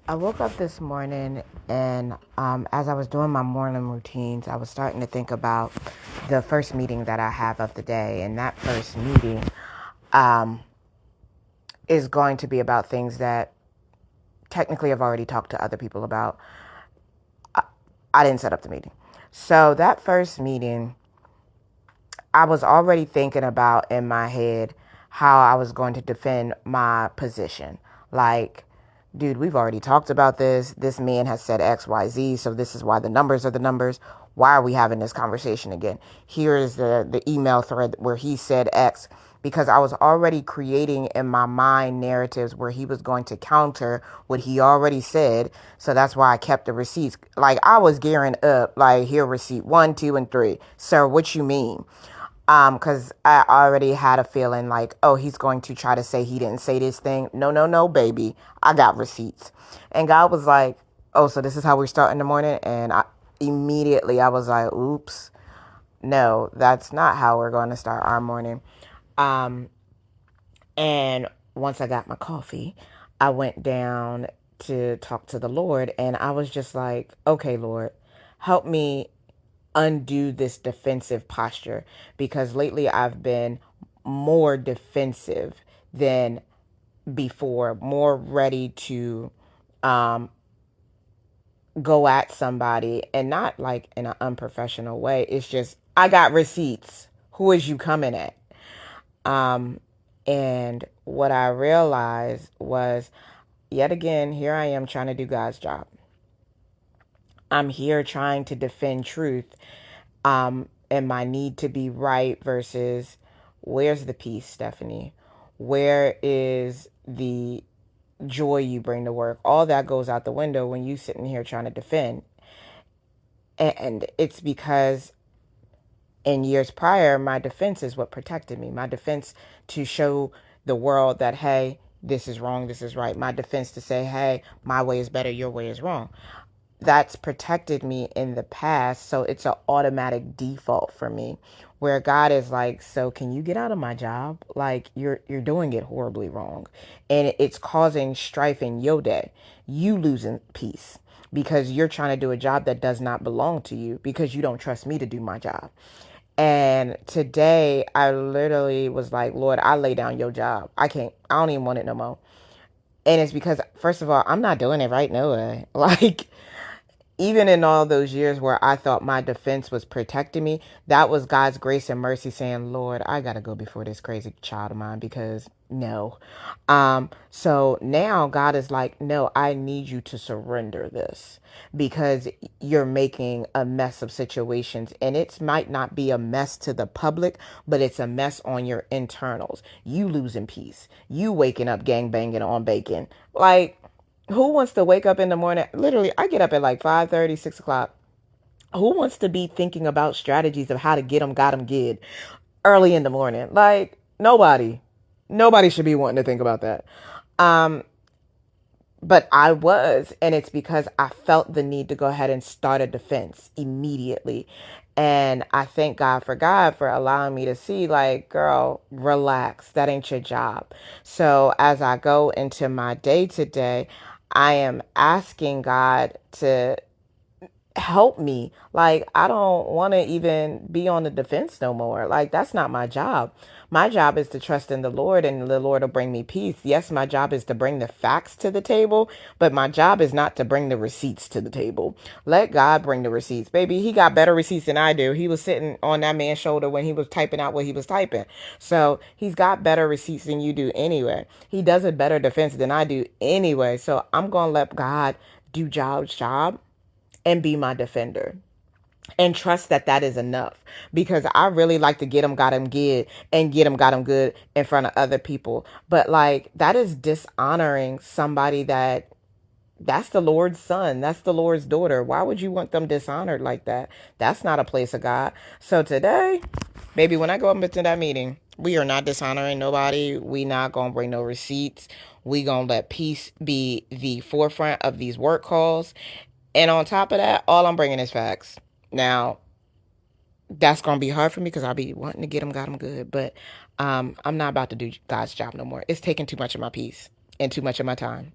I woke up this morning and as I was doing my morning routines, I was starting to think about the first meeting that I have of the day. And that first meeting um, is going to be about things that technically I've already talked to other people about. I didn't set up the meeting. So that first meeting, I was already thinking about in my head how I was going to defend my position. Like, dude, we've already talked about this. This man has said X, Y, Z, so this is why the numbers are the numbers. Why are we having this conversation again? Here is the email thread where he said X, because I was already creating in my mind narratives where he was going to counter what he already said. So that's why I kept the receipts. Like, I was gearing up, like, here, receipt 1, 2, and 3. Sir, what you mean? Because I already had a feeling like, oh, he's going to try to say he didn't say this thing. No, no, no, baby. I got receipts. And God was like, oh, so this is how we start in the morning? And immediately I was like, oops, no, that's not how we're going to start our morning. Um, and once I got my coffee, I went down to talk to the Lord. And I was just like, okay, Lord, help me undo this defensive posture, because lately I've been more defensive than before, more ready to um, go at somebody, and not like in an unprofessional way. It's just, I got receipts. Who is you coming at? Um, and what I realized was, yet again, here I am trying to do God's job. I'm here trying to defend truth, and my need to be right versus where's the peace, Stephanie? Where is the joy you bring to work? All that goes out the window when you sitting here trying to defend. And it's because in years prior, my defense is what protected me. My defense to show the world that, hey, this is wrong, this is right. My defense to say, hey, my way is better, your way is wrong. That's protected me in the past. So it's an automatic default for me, where God is like, so can you get out of my job? Like, you're doing it horribly wrong. And it's causing strife in your day. You losing peace because you're trying to do a job that does not belong to you, because you don't trust me to do my job. And today I literally was like, Lord, I lay down your job. I don't even want it no more. And it's because, first of all, I'm not doing it right now. Like, even in all those years where I thought my defense was protecting me, that was God's grace and mercy saying, Lord, I got to go before this crazy child of mine, because no. So now God is like, no, I need you to surrender this, because you're making a mess of situations, and it might not be a mess to the public, but it's a mess on your internals. You losing peace, you waking up gang banging on bacon. Like, who wants to wake up in the morning? Literally, I get up at like 5:30, 6 o'clock. Who wants to be thinking about strategies of how to get them, got them, good early in the morning? Like, nobody. Nobody should be wanting to think about that. Um, but I was, and it's because I felt the need to go ahead and start a defense immediately. And I thank God for allowing me to see, like, girl, relax. That ain't your job. So as I go into my day to day, I am asking God to help me. Like, I don't want to even be on the defense no more. Like, that's not my job. My job is to trust in the Lord, and the Lord will bring me peace. Yes, my job is to bring the facts to the table, but my job is not to bring the receipts to the table. Let God bring the receipts. Baby, he got better receipts than I do. He was sitting on that man's shoulder when he was typing out what he was typing. So he's got better receipts than you do anyway. He does a better defense than I do anyway. So I'm going to let God do God's job and be my defender, and trust that that is enough, because I really like to get them, got them good, and get them, got them good in front of other people. But like, that is dishonoring somebody that's the Lord's son. That's the Lord's daughter. Why would you want them dishonored like that? That's not a place of God. So today, baby, when I go up into that meeting, we are not dishonoring nobody. We not going to bring no receipts. We going to let peace be the forefront of these work calls. And on top of that, all I'm bringing is facts. Now, that's going to be hard for me because I'll be wanting to get them, got them good. But I'm not about to do God's job no more. It's taking too much of my peace and too much of my time.